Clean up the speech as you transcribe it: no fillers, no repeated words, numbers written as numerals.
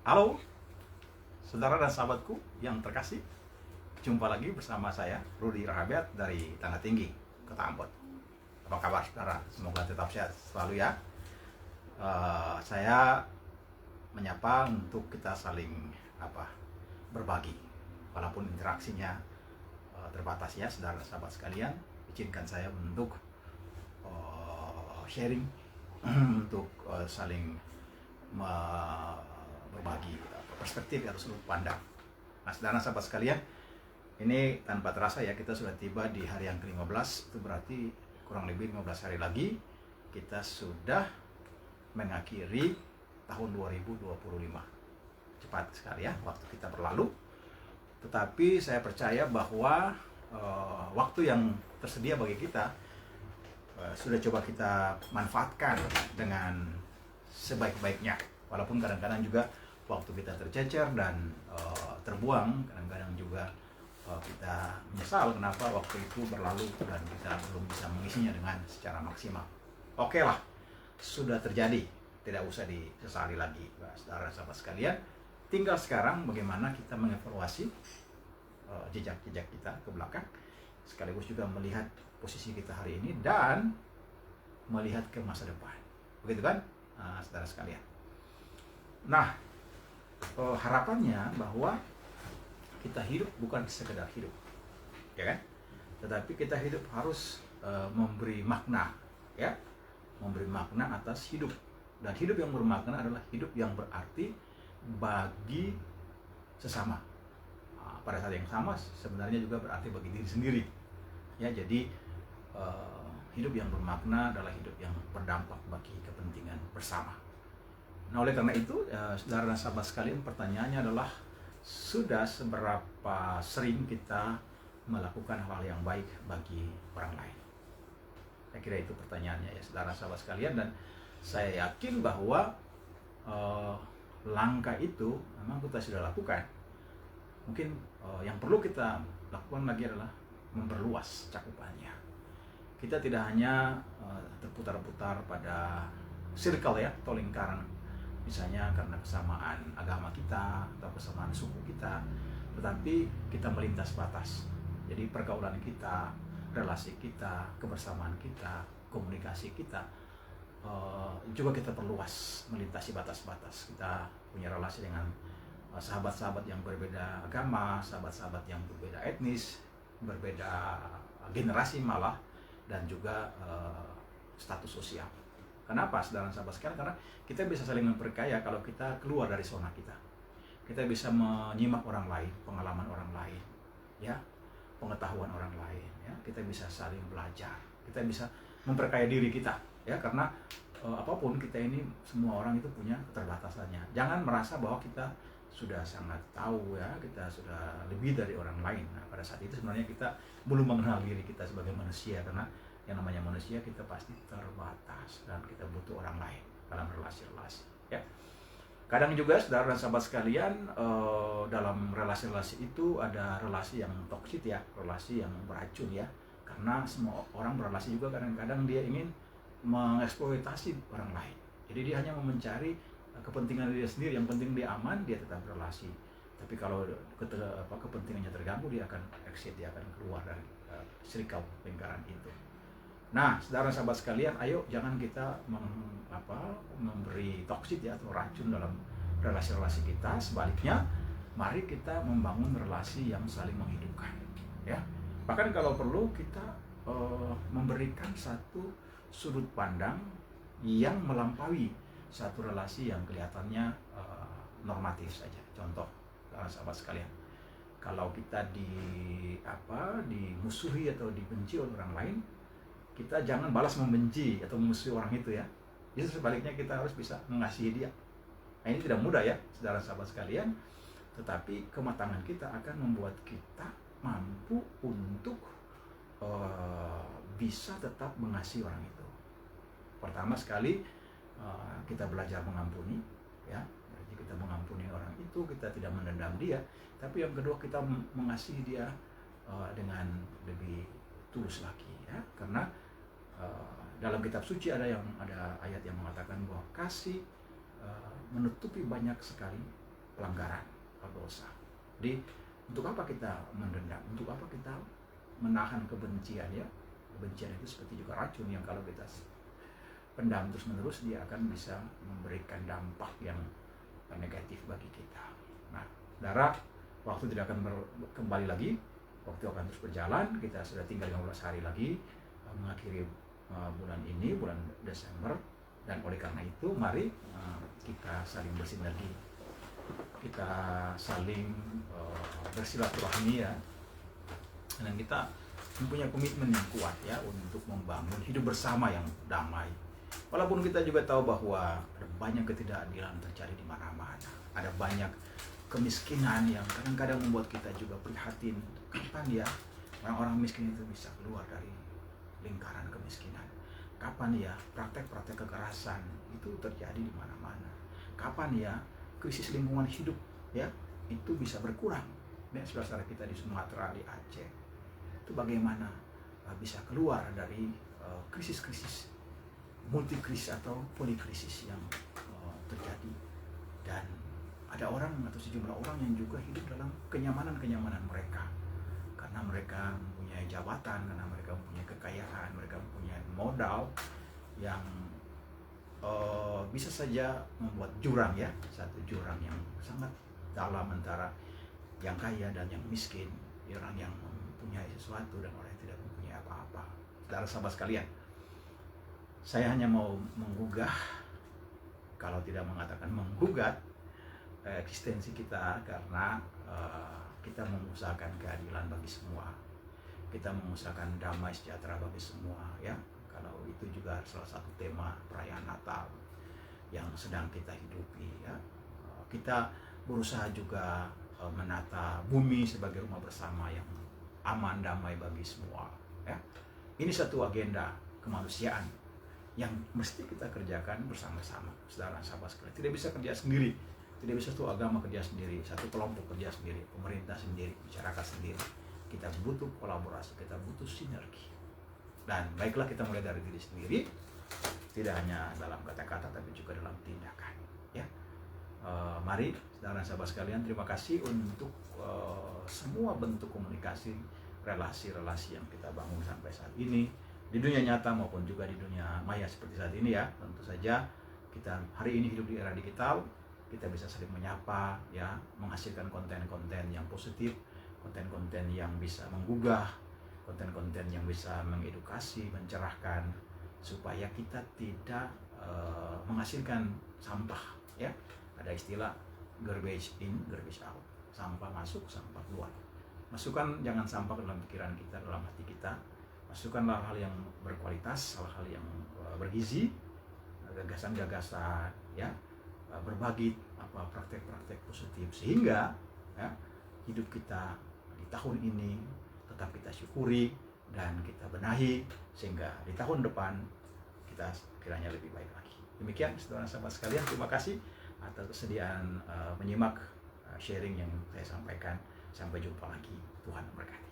Halo, saudara dan sahabatku yang terkasih. Jumpa lagi bersama saya, Rudi Rahabiat dari Tangga Tinggi, Kota Ambon. Apa kabar saudara? Semoga tetap sehat selalu ya. Saya menyapa untuk kita saling berbagi. Walaupun interaksinya terbatas ya, saudara dan sahabat sekalian. Izinkan saya untuk sharing, untuk saling berbagi perspektif atau sudut pandang. Nah, saudara sahabat sekalian, ini tanpa terasa ya kita sudah tiba di hari yang ke-15. Itu berarti kurang lebih 15 hari lagi kita sudah mengakhiri tahun 2025. Cepat sekali ya waktu kita berlalu. Tetapi saya percaya bahwa waktu yang tersedia bagi kita sudah coba kita manfaatkan dengan sebaik-baiknya. Walaupun kadang-kadang juga waktu kita tercecer dan terbuang, kadang-kadang juga kita menyesal kenapa waktu itu berlalu dan kita belum bisa mengisinya dengan secara maksimal. Oke lah, sudah terjadi, tidak usah disesali lagi, saudara sahabat sekalian. Tinggal sekarang bagaimana kita mengevaluasi jejak-jejak kita ke belakang, sekaligus juga melihat posisi kita hari ini dan melihat ke masa depan. Begitu kan, saudara sekalian? Nah, harapannya bahwa kita hidup bukan sekedar hidup, ya kan? Tetapi kita hidup harus memberi makna, ya, memberi makna atas hidup. Dan hidup yang bermakna adalah hidup yang berarti bagi sesama. Pada saat yang sama sebenarnya juga berarti bagi diri sendiri. Ya, jadi hidup yang bermakna adalah hidup yang berdampak bagi kepentingan bersama. Nah, oleh karena itu, saudara dan sahabat sekalian, pertanyaannya adalah sudah seberapa sering kita melakukan hal yang baik bagi orang lain? Saya kira itu pertanyaannya ya, saudara sahabat sekalian, dan saya yakin bahwa langkah itu memang kita sudah lakukan. Mungkin yang perlu kita lakukan lagi adalah memperluas cakupannya. Kita tidak hanya terputar-putar pada circle ya, atau lingkaran, misalnya karena kesamaan agama kita atau kesamaan suku kita, tetapi kita melintas batas. Jadi pergaulan kita, relasi kita, kebersamaan kita, komunikasi kita juga kita perluas, melintasi batas-batas. Kita punya relasi dengan sahabat-sahabat yang berbeda agama, sahabat-sahabat yang berbeda etnis, berbeda generasi malah, dan juga status sosial. Kenapa, saudara sahabat sekalian? Karena kita bisa saling memperkaya kalau kita keluar dari zona kita. Kita bisa menyimak orang lain, pengalaman orang lain, ya, pengetahuan orang lain, ya. Kita bisa saling belajar. Kita bisa memperkaya diri kita, ya, karena apapun kita ini, semua orang itu punya keterbatasannya. Jangan merasa bahwa kita sudah sangat tahu, ya, kita sudah lebih dari orang lain. Nah, pada saat itu sebenarnya kita belum mengenal diri kita sebagai manusia, karena yang namanya manusia kita pasti terbatas dan kita butuh orang lain dalam relasi-relasi, ya. Kadang juga saudara dan sahabat sekalian, dalam relasi-relasi itu ada relasi yang toksik ya, relasi yang beracun ya, karena semua orang berrelasi juga kadang-kadang dia ingin mengeksploitasi orang lain. Jadi dia hanya mencari kepentingan dia sendiri, yang penting dia aman, dia tetap berrelasi. Tapi kalau kepentingannya terganggu, dia akan exit, dia akan keluar dari circle lingkaran itu. Nah, saudara sahabat sekalian, ayo jangan kita memberi toksik ya, atau racun dalam relasi-relasi kita. Sebaliknya, mari kita membangun relasi yang saling menghidupkan, ya. Bahkan kalau perlu kita memberikan satu sudut pandang yang melampaui satu relasi yang kelihatannya normatif saja. Contoh, sahabat sekalian, kalau kita dimusuhi atau dibenci oleh orang lain, kita jangan balas membenci atau memusuhi orang itu ya. Justru sebaliknya kita harus bisa mengasihi dia. Nah, ini tidak mudah ya, saudara sahabat sekalian, tetapi kematangan kita akan membuat kita mampu untuk bisa tetap mengasihi orang itu. Pertama sekali, kita belajar mengampuni, ya. Jadi kita mengampuni orang itu, kita tidak mendendam dia. Tapi yang kedua, kita mengasihi dia dengan lebih tulus lagi, ya. Karena dalam kitab suci ada ayat yang mengatakan bahwa kasih menutupi banyak sekali pelanggaran atau dosa. Jadi untuk apa kita mendendam? Untuk apa kita menahan kebencian ya? Kebencian itu seperti juga racun yang kalau kita pendam terus-menerus dia akan bisa memberikan dampak yang negatif bagi kita. Nah, saudara, waktu tidak akan kembali lagi, waktu akan terus berjalan. Kita sudah tinggal 15 hari lagi mengakhiri bulan ini, bulan Desember. Dan oleh karena itu, mari kita saling bersinergi, kita saling bersilaturahmi ya, dan kita mempunyai komitmen yang kuat ya untuk membangun hidup bersama yang damai. Walaupun kita juga tahu bahwa ada banyak ketidakadilan terjadi di mana-mana, ada banyak kemiskinan yang kadang-kadang membuat kita juga prihatin. Kapan ya orang-orang miskin itu bisa keluar dari lingkaran kemiskinan? Kapan ya praktek-praktek kekerasan itu terjadi di mana-mana? Kapan ya krisis lingkungan hidup ya itu bisa berkurang? Dan saudara kita di Sumatera, di Aceh, itu bagaimana bisa keluar dari krisis-krisis, multikrisis atau polikrisis yang terjadi. Dan ada orang atau sejumlah orang yang juga hidup dalam kenyamanan-kenyamanan mereka, karena mereka mempunyai jabatan, karena mereka mempunyai kekayaan, mereka mempunyai modal yang bisa saja membuat jurang ya, satu jurang yang sangat dalam antara yang kaya dan yang miskin, orang yang mempunyai sesuatu dan orang yang tidak mempunyai apa-apa. Saudara-sahabat sekalian, saya hanya mau menggugah, kalau tidak mengatakan menggugat eksistensi kita, karena kita mengusahakan keadilan bagi semua, kita mengusahakan damai sejahtera bagi semua ya. Kalau itu juga salah satu tema perayaan Natal yang sedang kita hidupi ya. Kita berusaha juga menata bumi sebagai rumah bersama yang aman, damai bagi semua ya. Ini satu agenda kemanusiaan yang mesti kita kerjakan bersama-sama, saudara-sahabat sekalian. Tidak bisa kerja sendiri, tidak bisa satu agama kerja sendiri, satu kelompok kerja sendiri, pemerintah sendiri, masyarakat sendiri. Kita butuh kolaborasi, kita butuh sinergi. Dan baiklah kita mulai dari diri sendiri, tidak hanya dalam kata-kata tapi juga dalam tindakan ya. Mari saudara-sahabat sekalian, terima kasih untuk semua bentuk komunikasi, relasi-relasi yang kita bangun sampai saat ini di dunia nyata maupun juga di dunia maya seperti saat ini ya. Tentu saja kita hari ini hidup di era digital, kita bisa saling menyapa ya, menghasilkan konten-konten yang positif, konten-konten yang bisa menggugah, konten-konten yang bisa mengedukasi, mencerahkan, supaya kita tidak menghasilkan sampah ya. Ada istilah garbage in, garbage out, sampah masuk, sampah keluar. Masukkan jangan sampah ke dalam pikiran kita, dalam hati kita. Masukkanlah hal yang berkualitas, hal-hal yang bergizi, gagasan-gagasan ya, berbagi praktek-praktek positif, sehingga ya, hidup kita di tahun ini tetap kita syukuri dan kita benahi, sehingga di tahun depan kita kiranya lebih baik lagi. Demikian saudara-sahabat sekalian, terima kasih atas kesediaan menyimak sharing yang saya sampaikan. Sampai jumpa lagi, Tuhan memberkati.